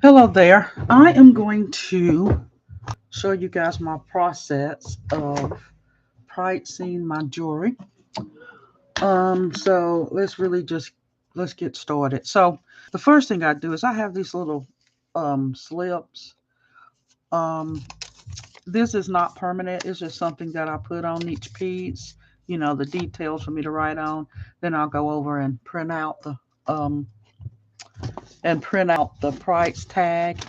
Hello there. I am going to show you guys my process of pricing my jewelry. So let's get started. So the first thing I do is I have these little slips. Um, this is not permanent. It's just something that I put on each piece. The details for me to write on. Then I'll go over and um print out the price tag.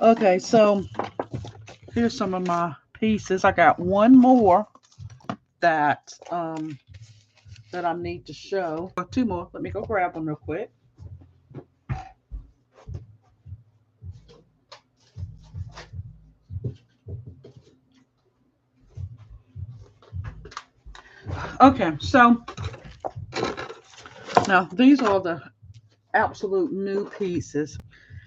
Okay, so here's some of my pieces. I got one more that that I need to show. Two more. Let me go grab them real quick. Okay, so now these are the absolute new pieces,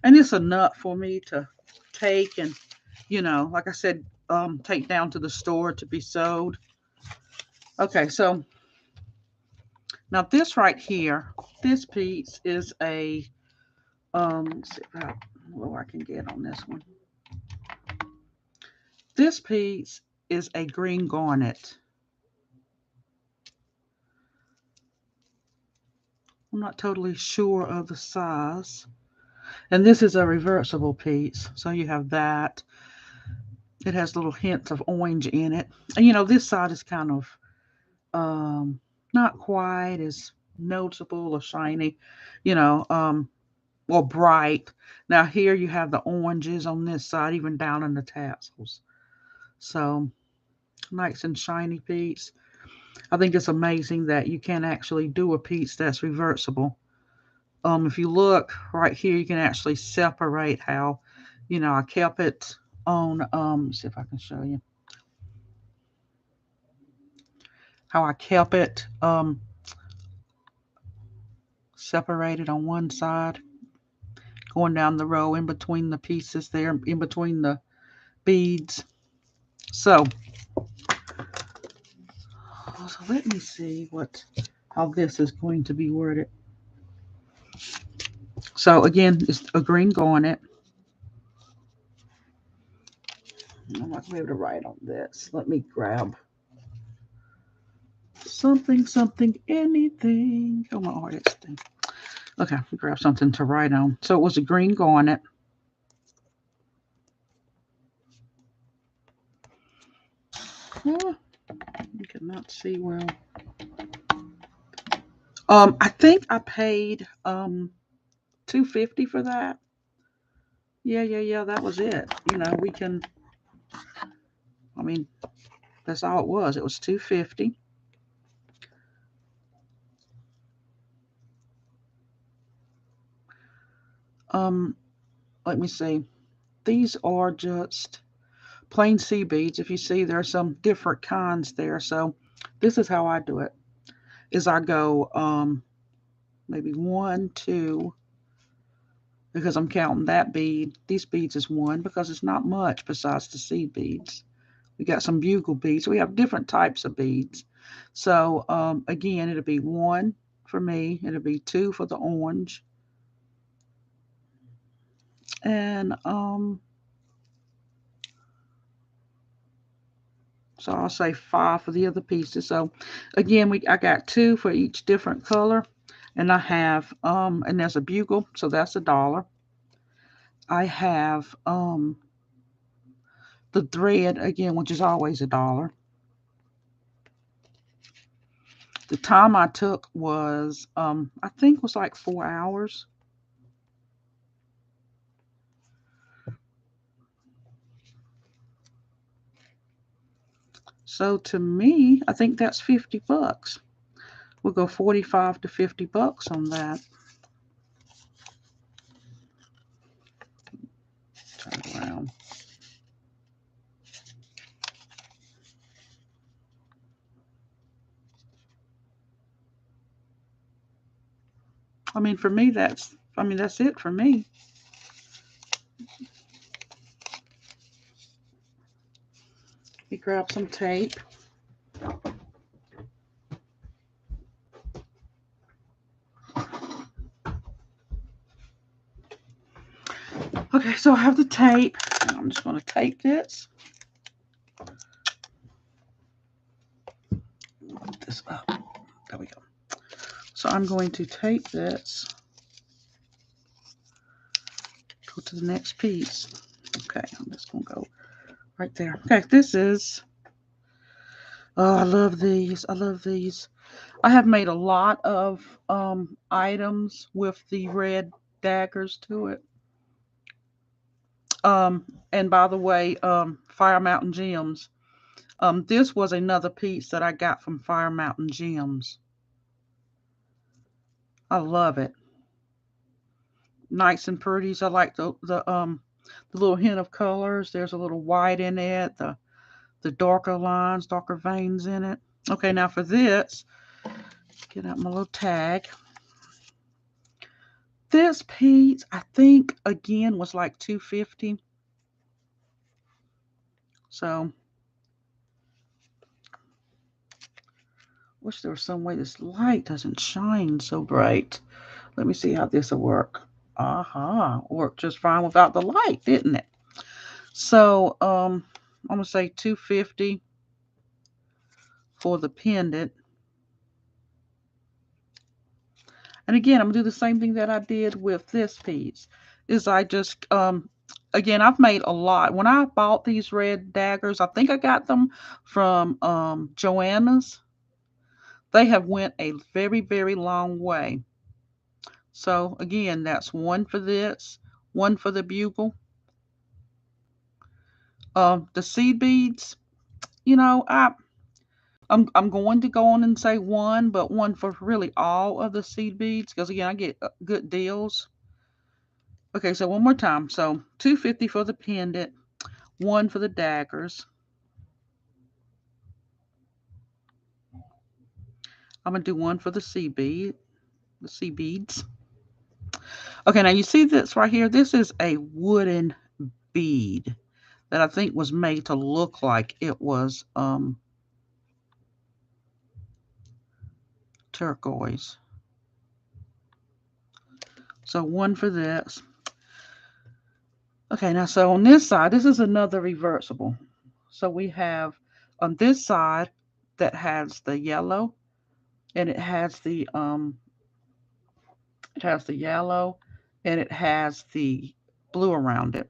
and it's enough for me to take and like I said, take down to the store to be sold. Okay, so now this right here, this piece is a let's see how low I can get on this one. This piece is a green garnet. I'm not totally sure of the size. And this is a reversible piece. So you have that. It has little hints of orange in it. And this side is kind of not quite as noticeable or shiny, you know, um, or bright. Now here you have the oranges on this side, even down in the tassels. So nice and shiny piece. I think it's amazing that you can actually do a piece that's reversible. If you look right here, you can actually separate how, I kept it on, see if I can show you how I kept it separated on one side, going down the row in between the pieces there, in between the beads. So, so let me see how this is going to be worded. So again, it's a green garnet. I'm not going to be able to write on this. Let me grab something, anything. Oh, my artist thing. Okay, grab something to write on. So it was a green garnet. Oh, you cannot see well. I think I paid $250 for that. Yeah. That was it. We can. I mean, that's all it was. It was $250. Um, Let me see. These are just plain sea beads. If you see, there are some different kinds there. So this is how I do it. Is I go maybe one, two, because I'm counting that bead. These beads is one because it's not much besides the seed beads. We got some bugle beads. We have different types of beads. So again, it'll be one for me. It'll be two for the orange, and so I'll say five for the other pieces. So again, I got two for each different color, and I have and there's a bugle, so that's $1. I have the thread again, which is always $1. The time I took was I think was like 4 hours. So to me, I think that's $50. We'll go 45 to $50 on that. Turn around. I mean, for me, that's it for me. Let me grab some tape. Okay, so I have the tape. I'm just going to tape this. Put this up. There we go. So I'm going to tape this. Go to the next piece. Okay, I'm just going to go right there. Okay, this is, oh, I love these. I love these. I have made a lot of items with the red daggers to it. And by the way, Fire Mountain Gems. This was another piece that I got from Fire Mountain Gems. I love it. Nice and pretty. So I like the little hint of colors. There's a little white in it. The darker lines, darker veins in it. Okay, now for this, get out my little tag. This piece, I think, again, was like $2.50. So, wish there was some way this light doesn't shine so bright. Let me see how this will work. Aha, worked just fine without the light, didn't it? So, I'm gonna say $2.50 for the pendant. And again, I'm gonna do the same thing that I did with this piece. Is I just again, I've made a lot. When I bought these red daggers, I think I got them from Joanna's. They have went a very, very long way. So again, that's one for this, one for the bugle. The seed beads, you know, I'm going to go on and say one, but one for really all of the seed beads because again, I get good deals. Okay, so one more time. So $2.50 for the pendant, one for the daggers. I'm gonna do one for the seed beads. Okay, now you see this right here. This is a wooden bead that I think was made to look like it was turquoise. So one for this. Okay, now so on this side, this is another reversible. So we have on this side that has the yellow, and it has the yellow, and it has the blue around it.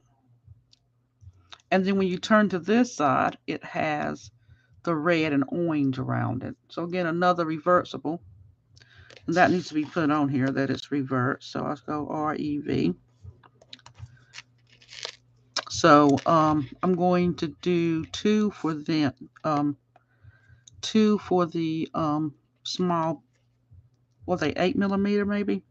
And then when you turn to this side, it has the red and orange around it. So again, another reversible. And that needs to be put on here that it's reversed. So I'll go REV. So I'm going to do two for the small, what are they, 8mm maybe?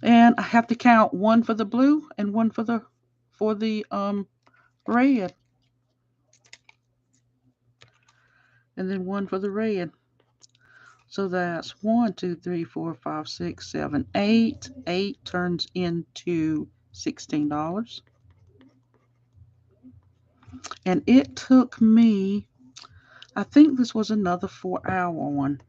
And I have to count one for the blue and one for the red. And then one for the red. So that's 1, 2, 3, 4, 5, 6, 7, 8. 8 turns into $16. And it took me, I think this was another 4-hour one.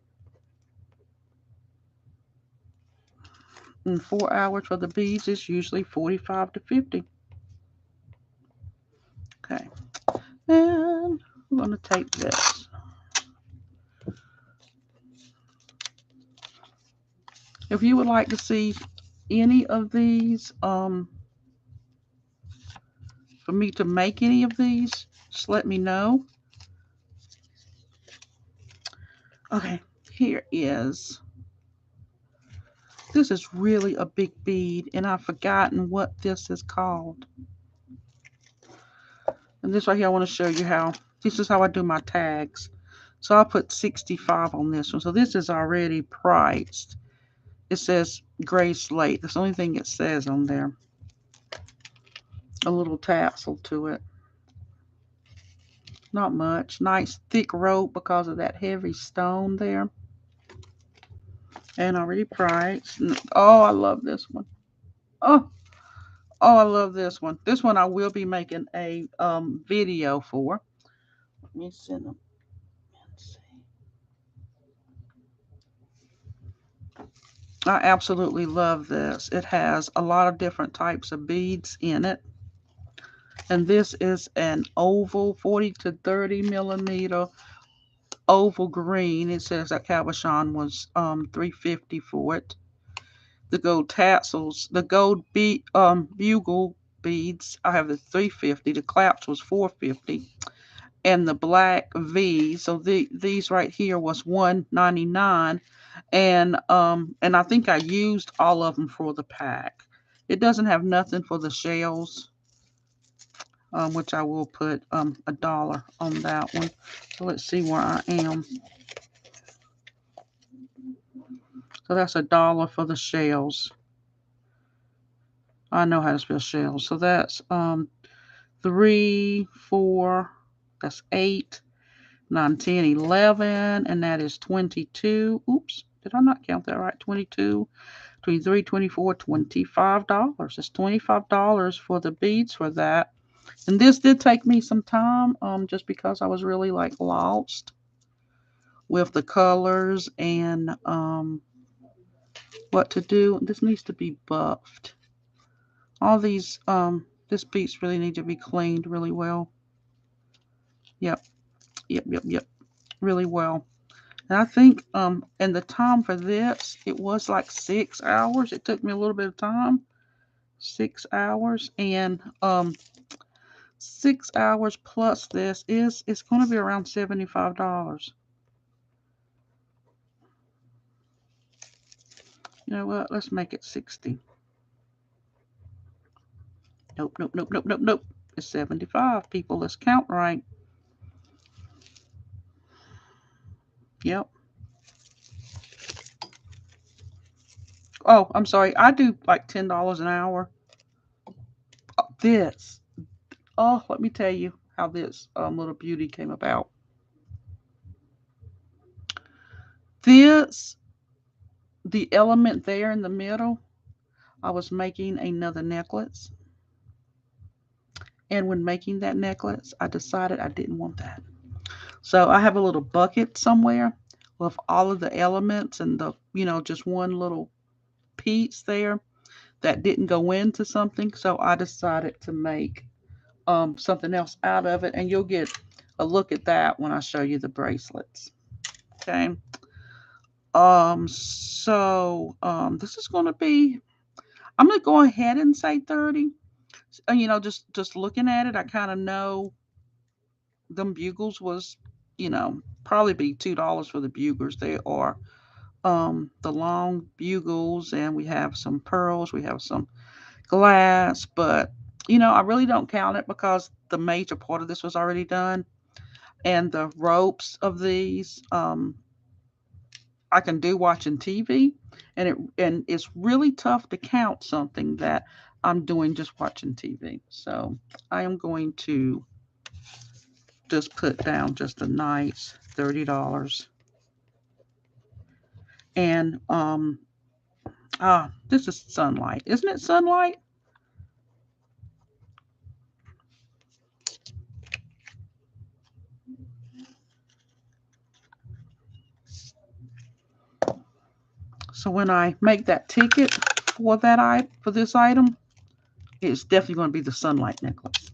And 4 hours for the beads is usually 45 to 50. Okay. And I'm going to tape this. If you would like to see any of these, for me to make any of these, just let me know. Okay, here is, this is really a big bead, and I've forgotten what this is called. And this right here, I want to show you how, this is how I do my tags. So I'll put 65 on this one. So this is already priced. It says gray slate. That's the only thing it says on there. A little tassel to it. Not much. Nice thick rope because of that heavy stone there. And already priced. Oh, I love this one. Oh, I love this one. This one I will be making a video for. Let me send them. Let's see. I absolutely love this. It has a lot of different types of beads in it. And this is an oval 40 to 30 millimeter oval green. It says that cabochon was $3.50 for it. The gold tassels, the gold bugle beads, I have the $3.50. The claps was $4.50. And the black V, so these right here was $1.99. And I think I used all of them for the pack. It doesn't have nothing for the shells, which I will put $1 on that one. So let's see where I am. So that's $1 for the shells. I know how to spell shells. So that's 3, 4, that's 8, 9, 10, 11, and that is 22. Oops, did I not count that right? 22, 23, 24, $25. It's $25 for the beads for that. And this did take me some time, just because I was really like lost with the colors and what to do. This needs to be buffed. All these this beads really need to be cleaned really well. Yep, yep. Really well. And I think and the time for this, it was like 6 hours. It took me a little bit of time. 6 hours, and 6 hours plus this is it's going to be around $75. You know what? Let's make it 60. Nope. It's 75. People, let's count right. Yep. Oh, I'm sorry. I do like $10 an hour. This. Oh, let me tell you how this little beauty came about. This, the element there in the middle, I was making another necklace. And when making that necklace, I decided I didn't want that. So I have a little bucket somewhere with all of the elements and just one little piece there that didn't go into something. So I decided to make something else out of it. And you'll get a look at that when I show you the bracelets. Okay. This is going to be, I'm going to go ahead and say 30. Just looking at it, I kind of know them bugles was, probably be $2 for the bugles. They are the long bugles, and we have some pearls, we have some glass, but I really don't count it because the major part of this was already done, and the ropes of these I can do watching TV, and it's really tough to count something that I'm doing just watching TV. So I am going to just put down just a nice $30. And this is sunlight. Isn't it sunlight? So when I make that ticket for for this item, it's definitely going to be the sunlight necklace.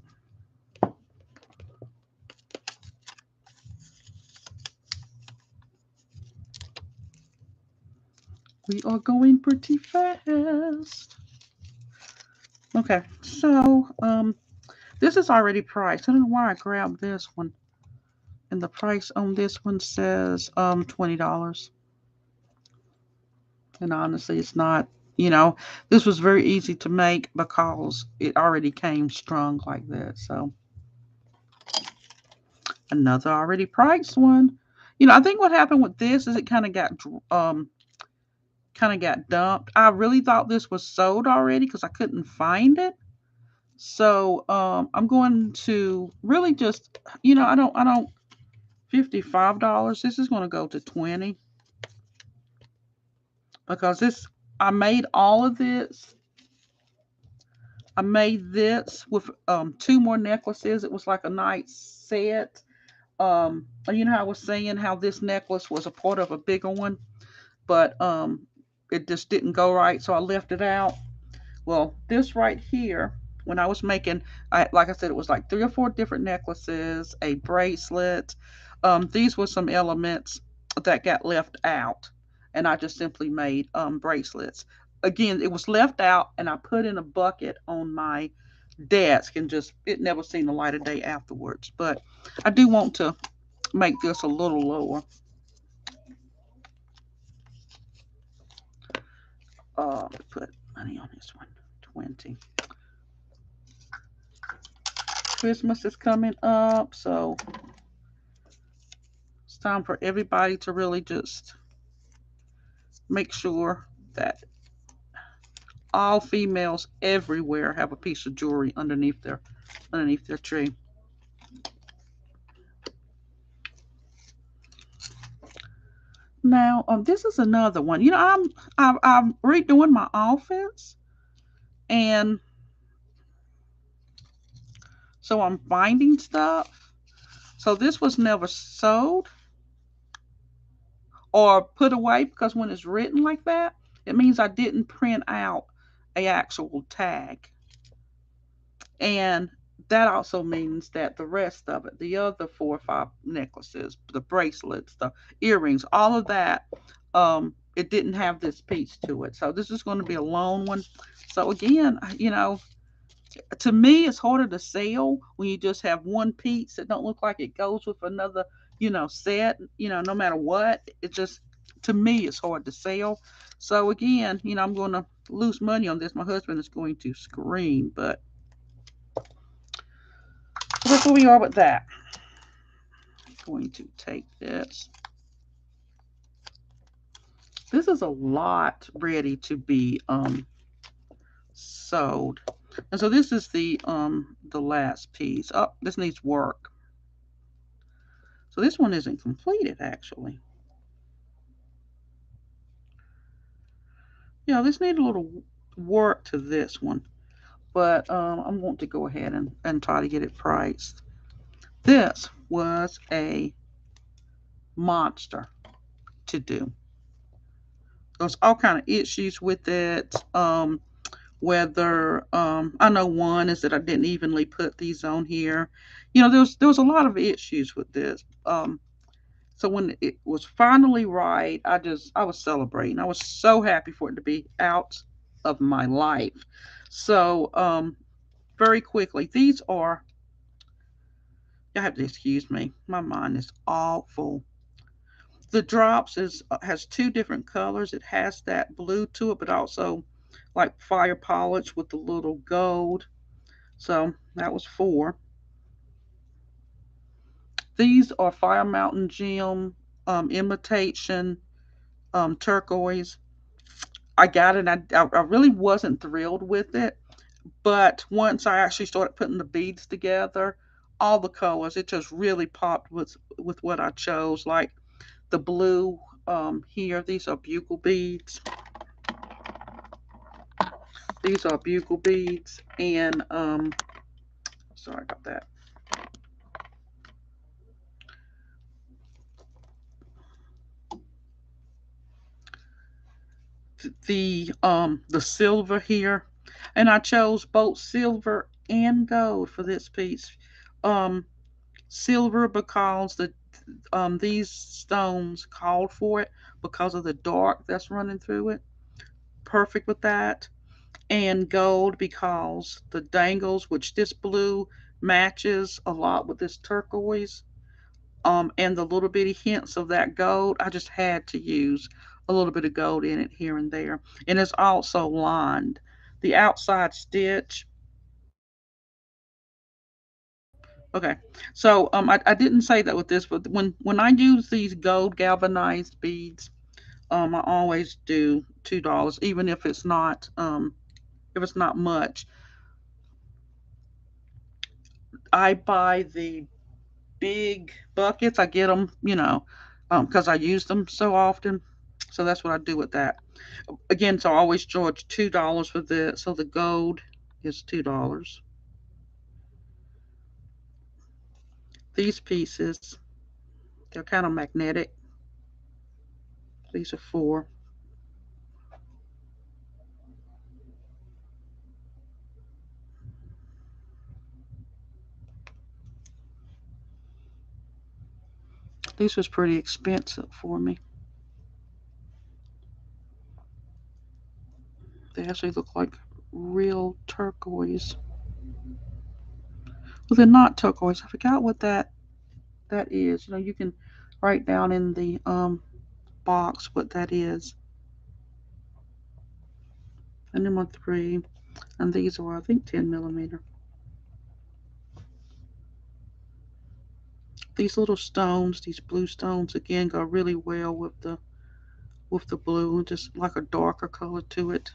We are going pretty fast. Okay, so this is already priced. I don't know why I grabbed this one. And the price on this one says $20. And honestly, it's not, this was very easy to make because it already came strung like that. So another already priced one. I think what happened with this is it kind of got dumped. I really thought this was sold already because I couldn't find it. So I'm going to really just, I don't $55. This is going to go to 20 because I made all of this. I made this with two more necklaces. It was like a nice set. You know how I was saying how this necklace was a part of a bigger one, but it just didn't go right, so I left it out. Well, this right here, when I was making, like I said, it was like 3 or 4 different necklaces, a bracelet. These were some elements that got left out, and I just simply made bracelets. Again, it was left out, and I put in a bucket on my desk, and just it never seen the light of day afterwards. But I do want to make this a little lower. Put money on this one. 20. Christmas is coming up, so it's time for everybody to really just make sure that all females everywhere have a piece of jewelry underneath their tree. Now, this is another one. You know, I'm redoing my office, and so I'm finding stuff. So this was never sold or put away, because when it's written like that, it means I didn't print out a actual tag. And that also means that the rest of it, the other 4 or 5 necklaces, the bracelets, the earrings, all of that, it didn't have this piece to it. So this is going to be a lone one. So again, you know, to me, it's harder to sell when you just have one piece that don't look like it goes with another, set. No matter what, it just, to me, it's hard to sell. So again, I'm going to lose money on this. My husband is going to scream, but that's where we are with that. I'm going to take this. This is a lot ready to be sewed. And so this is the last piece. Oh, this needs work. So this one isn't completed actually. Yeah, this needs a little work to this one. But I'm going to go ahead and try to get it priced. This was a monster to do. There's all kind of issues with it. Whether I know one is that I didn't evenly put these on here. There was a lot of issues with this. So when it was finally right, I was celebrating. I was so happy for it to be out of my life. So very quickly, these are. You have to excuse me. My mind is awful. The drops has 2 different colors. It has that blue to it, but also like fire polish with the little gold. So that was 4. These are Fire Mountain Gem imitation turquoise. I got it. I really wasn't thrilled with it, but once I actually started putting the beads together, all the colors, it just really popped with what I chose. Like the blue here, these are bugle beads. These are bugle beads, and sorry about that. The silver here, and I chose both silver and gold for this piece. Um, Silver because these stones called for it because of the dark that's running through it. Perfect with that. And gold because the dangles, which this blue matches a lot with this turquoise, and the little bitty hints of that gold, I just had to use a little bit of gold in it here and there. And it's also lined. The outside stitch. Okay, so I didn't say that with this, but when I use these gold galvanized beads, I always do $2, even if it's not much. I buy the big buckets. I get them, because I use them so often. So that's what I do with that. Again, so I always charge $2 for this. So the gold is $2. These pieces, they're kind of magnetic. These are 4. This was pretty expensive for me. They actually look like real turquoise. Well, they're not turquoise. I forgot what that is. You know, you can write down in the box what that is. And number 3, and these are, I think, 10 millimeter. These little stones, these blue stones, again go really well with the blue, just like a darker color to it.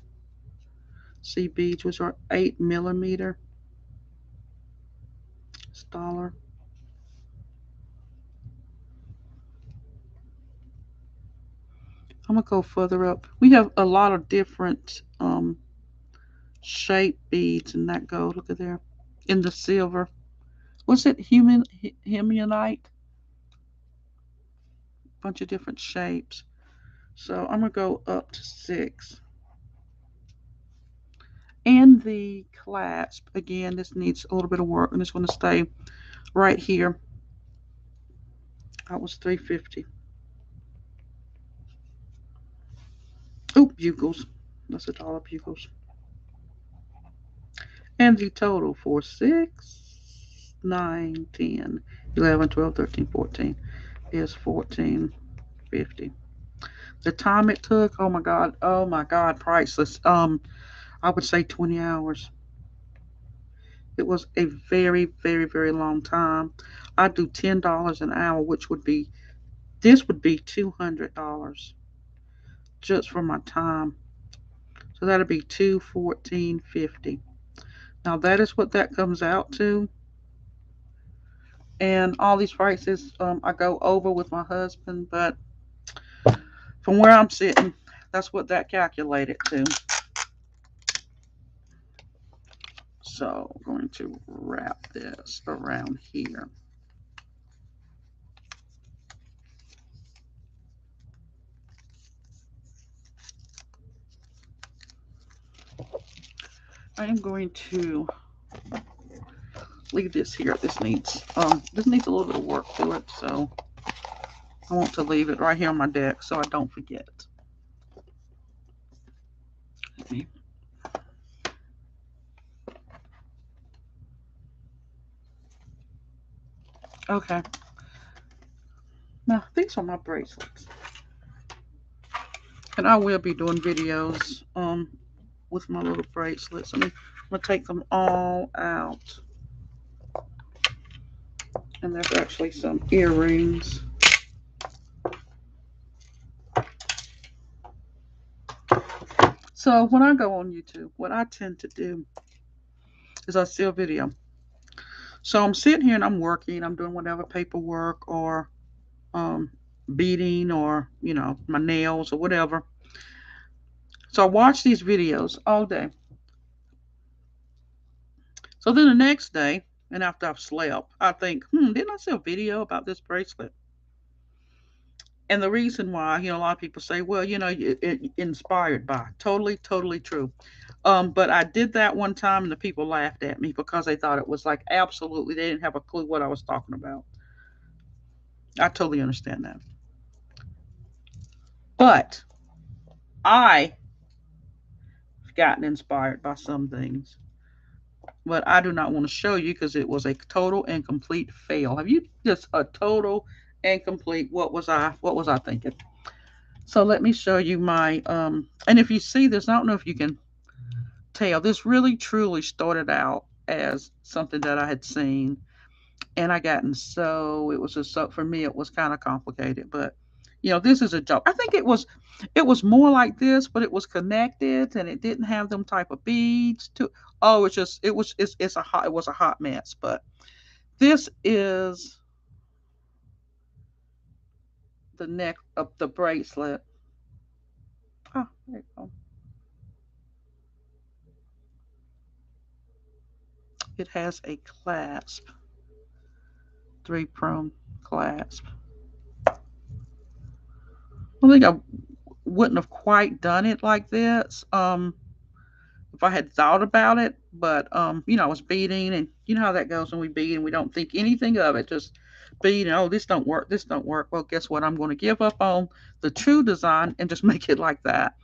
Sea beads, which are 8 millimeter. $1. I'm gonna go further up. We have a lot of different shape beads in that gold. Look at there, in the silver. What's it? Hemonite. Bunch of different shapes. So I'm gonna go up to 6. And the clasp, again, this needs a little bit of work. I'm just gonna stay right here. That was $3.50. Oh, bugles. That's $1 bugles. And the total for 6, 9, 10, 11, 12, 13, 14 is $14.50. The time it took, oh my God, priceless. I would say 20 hours. It was a very, very, very long time. I do $10 an hour, which would be, this would be $200 just for my time. So that'd be $214.50. Now that is what that comes out to. And all these prices I go over with my husband, but from where I'm sitting, that's what that calculated to. So I'm going to wrap this around here. I am going to leave this here. This needs a little bit of work to it, so I want to leave it right here on my deck so I don't forget. Okay. Now these are my bracelets, and I will be doing videos with my little bracelets. I'm gonna take them all out, and there's actually some earrings. So when I go on YouTube, what I tend to do is I see a video. So I'm sitting here and I'm working, I'm doing whatever paperwork or um, beading or, you know, my nails or whatever. So I watch these videos all day. So then the next day, and after I've slept, I think, didn't I see a video about this bracelet? And the reason why, you know, a lot of people say, well, you know, it inspired by. Totally, totally true. But I did that one time and the people laughed at me because they thought it was like absolutely, they didn't have a clue what I was talking about. I totally understand that. But I've gotten inspired by some things. But I do not want to show you because it was a total and complete fail. Have you just a total and complete what was I thinking? So let me show you my and if you see this, I don't know if you can tell, this really truly started out as something that I had seen and I gotten so it was just so for me it was kind of complicated, but you know, this is a joke. I think it was more like this, but it was connected and it didn't have them type of beads to oh it's just it's a hot it was a hot mess, but this is the neck of the bracelet. Oh, there you go. It has a clasp, 3-prong clasp. I think I wouldn't have quite done it like this. if I had thought about it, but I was beading, and you know how that goes when we bead and we don't think anything of it, just bead and oh, this don't work, this don't work. Well, guess what? I'm going to give up on the true design and just make it like that.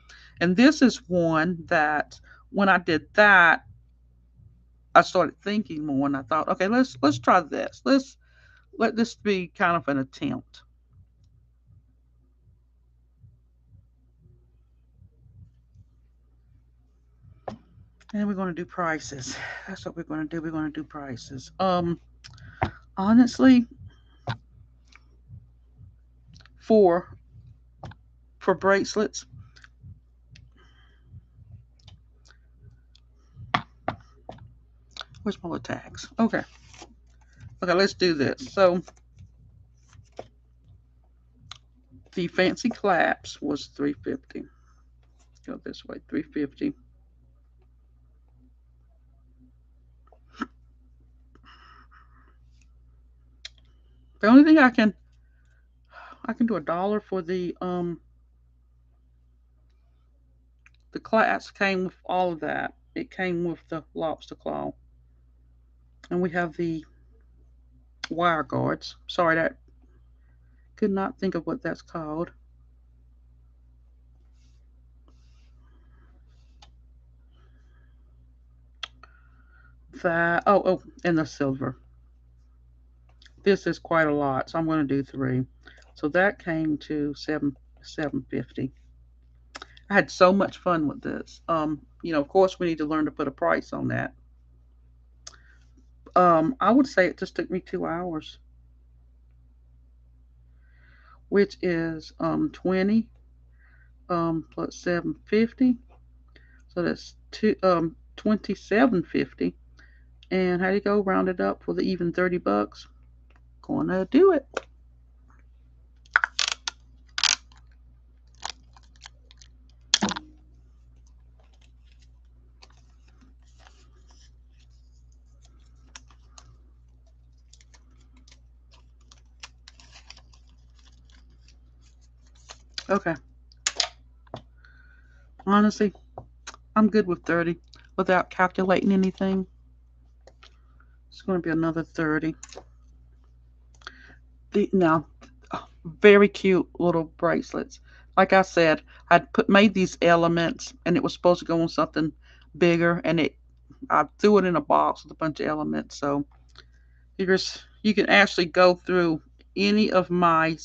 And this is one that when I did that, I started thinking more, and I thought, okay, let's try this. Let's let this be kind of an attempt. And we're going to do prices. That's what we're going to do. We're going to do prices. Honestly, for bracelets, where's my little tags? Okay. Okay, let's do this. So the fancy clasp was 350. Go this way, 350. The only thing I can do $1 for the clasp came with all of that. It came with the lobster claw. And we have the wire guards. Sorry, that could not think of what that's called. That and the silver. This is quite a lot, so I'm going to do 3. So that came to 750. I had so much fun with this. Of course, we need to learn to put a price on that. I would say it just took me 2 hours, which is 20 plus 750. So that's 2750. And how do you go round it up for the even $30? Gonna do it. Okay. Honestly, I'm good with 30 without calculating anything. It's going to be another 30. Now, very cute little bracelets. Like I said, I'd made these elements, and it was supposed to go on something bigger, and I threw it in a box with a bunch of elements. So you can actually go through any of my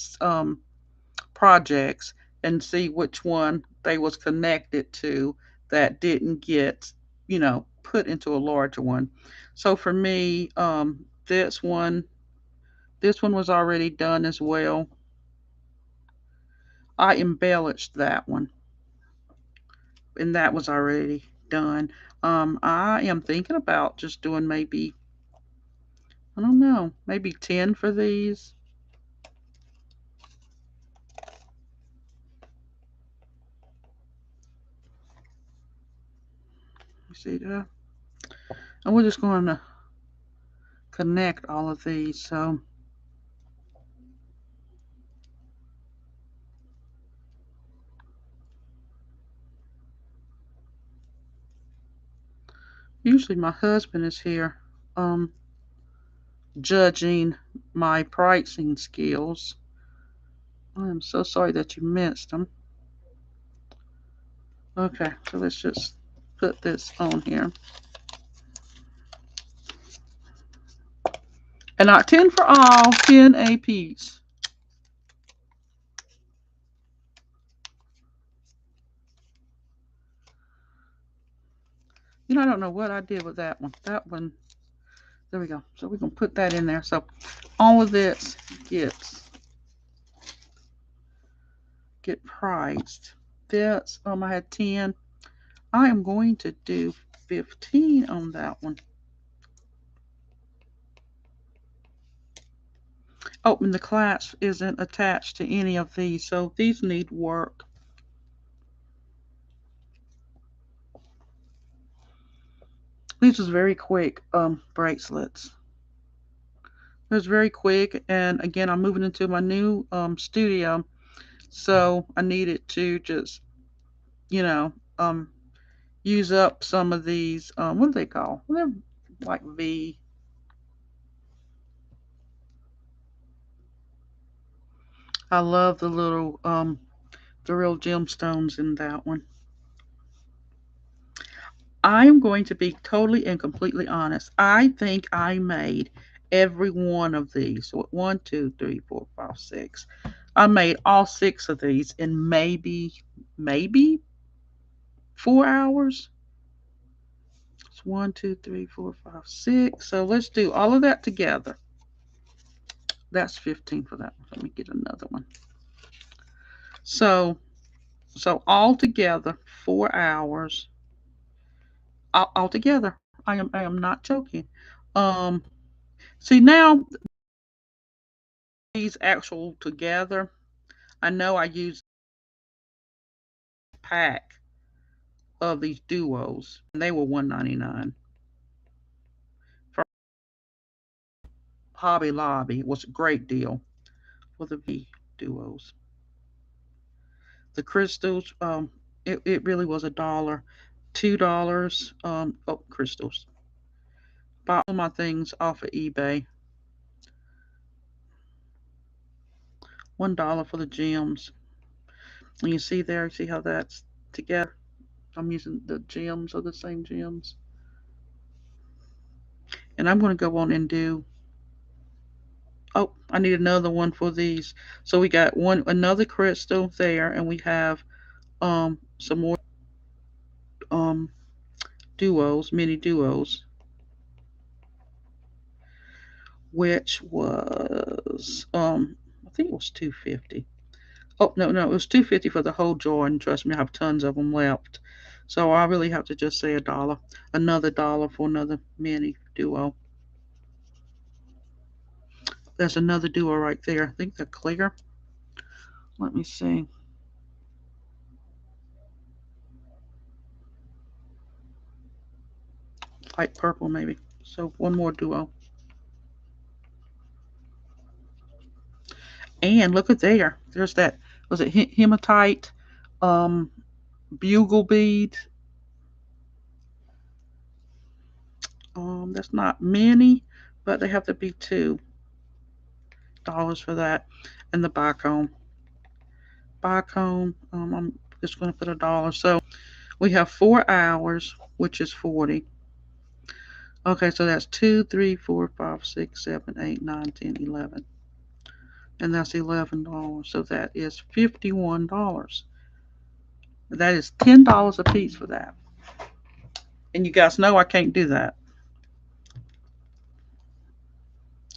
projects and see which one they was connected to that didn't get put into a larger one. So for me, this one was already done as well. I embellished that one, and that was already done. I am thinking about just doing maybe, I don't know, maybe 10 for these. You see that? And we're just going to connect all of these. So usually my husband is here judging my pricing skills. I am so sorry that you missed them. Okay, so let's just put this on here. And not 10 for all, 10 a piece. I don't know what I did with that one. That one, there we go. So we're going to put that in there. So all of this get priced. This, I had 10. I am going to do 15 on that one. Oh, and the clasp isn't attached to any of these, so these need work. These was very quick bracelets. It was very quick, and again, I'm moving into my new studio, so I needed to just, you know, use up some of these, what do they call? They're like V. I love the real gemstones in that one. I'm going to be totally and completely honest. I think I made every one of these. So 1, 2, 3, 4, 5, 6. I made all 6 of these in maybe 4 hours. It's 1, 2, 3, 4, 5, 6. So let's do all of that together. That's 15 for that one. Let me get another one. So all together, 4 hours. All together. I am not joking. Um, See now these actual together. I know I used a pack of these duos, and they were $1.99 from Hobby Lobby. It was a great deal for the V duos. The crystals, it really was $1, $2. Oh, crystals. Bought all my things off of eBay. $1 for the gems. And you see there, see how that's together. I'm using the gems are the same gems. And I'm going to go on and do, oh, I need another one for these. So we got another crystal there, and we have some more um duos, mini duos, which was I think it was 250. Oh, no, it was 250 for the whole jar, and trust me, I have tons of them left. So I really have to just say $1. Another dollar for another mini duo. There's another duo right there. I think they're clear. Let me see. Light purple maybe. So one more duo. And look at there. There's that, was it hematite um bugle bead? That's not many, but they have to be $2 for that. And the bicone. I'm just going to put $1. So we have 4 hours, which is 40. Okay, so that's 2, 3, 4, 5, 6, 7, 8, 9, 10, 11. And that's $11. So that is $51. That is $10 a piece for that. And you guys know I can't do that.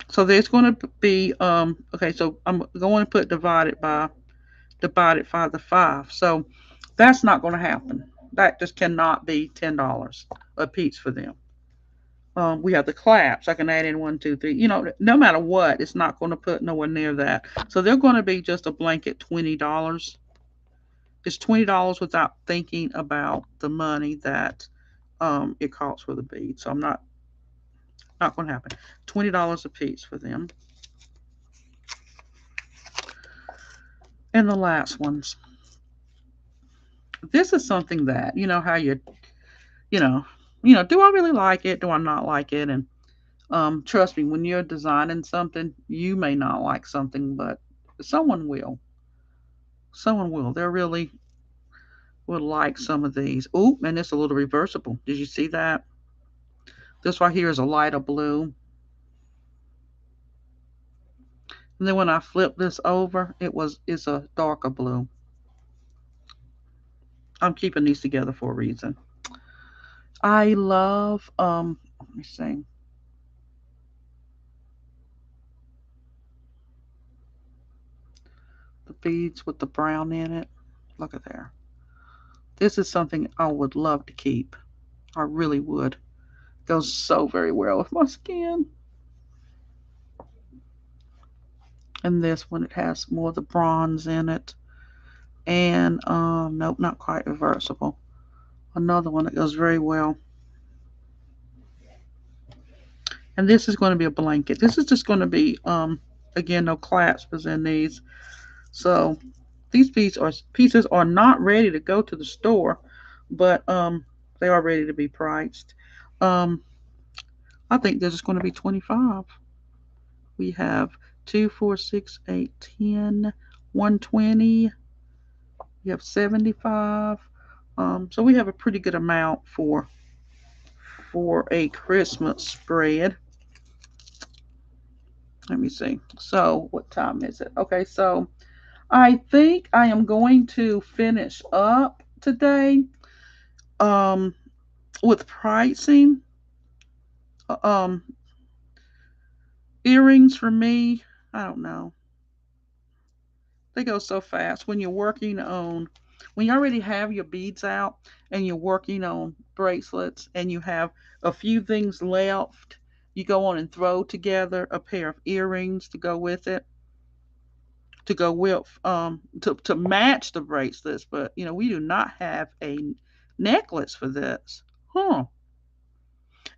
So there's going to be, okay, so I'm going to put divided by the 5. So that's not going to happen. That just cannot be $10 a piece for them. We have the claps. I can add in 1, 2, 3. No matter what, it's not going to put nowhere near that. So they're going to be just a blanket $20. It's $20 without thinking about the money that it costs for the beads. So I'm not going to happen. $20 a piece for them. And the last ones. This is something that how you know do I really like it? Do I not like it? And trust me, when you're designing something, you may not like something, but someone will. Someone will. They really would like some of these. Oh, and it's a little reversible. Did you see that? This right here is a lighter blue. And then when I flip this over, it's a darker blue. I'm keeping these together for a reason. I love let me see. The beads with the brown in it. Look at there. This is something I would love to keep. I really would. Goes so very well with my skin. And this one, it has more of the bronze in it. And nope, not quite reversible. Another one that goes very well. And this is going to be a blanket. This is just going to be again, no clasps in these. So these pieces are not ready to go to the store, but They are ready to be priced. Um, I think this is going to be 25. We have 2, 4, 6, 8, 10, 120. We have 75. So we have a pretty good amount for a Christmas spread. Let me see. So what time is it? Okay, so I think I am going to finish up today um, with pricing. Um, Earrings for me, I don't know. They go so fast when you're working on, when you already have your beads out and you're working on bracelets and you have a few things left, you go on and throw together a pair of earrings to go with it, to go with, to match the bracelets. But, we do not have a necklace for this. Huh.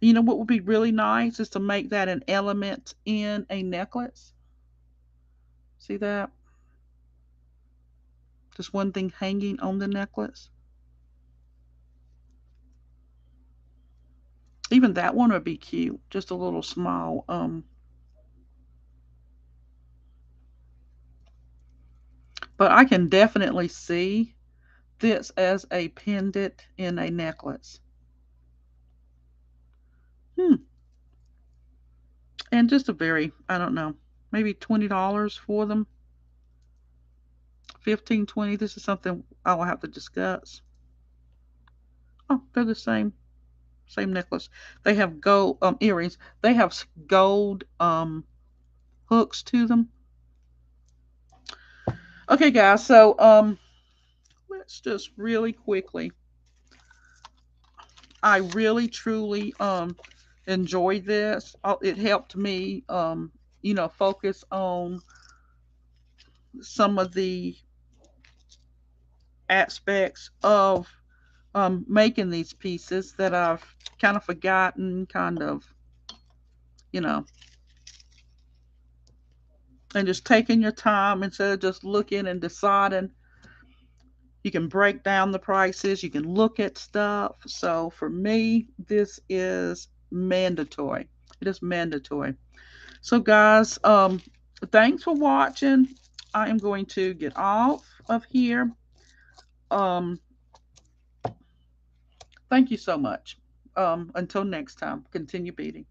You know what would be really nice is to make that an element in a necklace. See that? Just one thing hanging on the necklace. Even that one would be cute. Just a little small. But I can definitely see this as a pendant in a necklace. Hmm. And just a very, I don't know, maybe $20 for them. 15, 20. This is something I will have to discuss. Oh, they're the same necklace. They have gold earrings. They have gold hooks to them. Okay, guys. So let's just really quickly. I really truly enjoyed this. It helped me focus on some of the aspects of making these pieces that I've kind of forgotten, you know, and just taking your time instead of just looking and deciding. You can break down the prices, you can look at stuff. So for me, this is mandatory. It is mandatory. So guys, thanks for watching. I am going to get off of here. Um, thank you so much. Until next time, continue beating.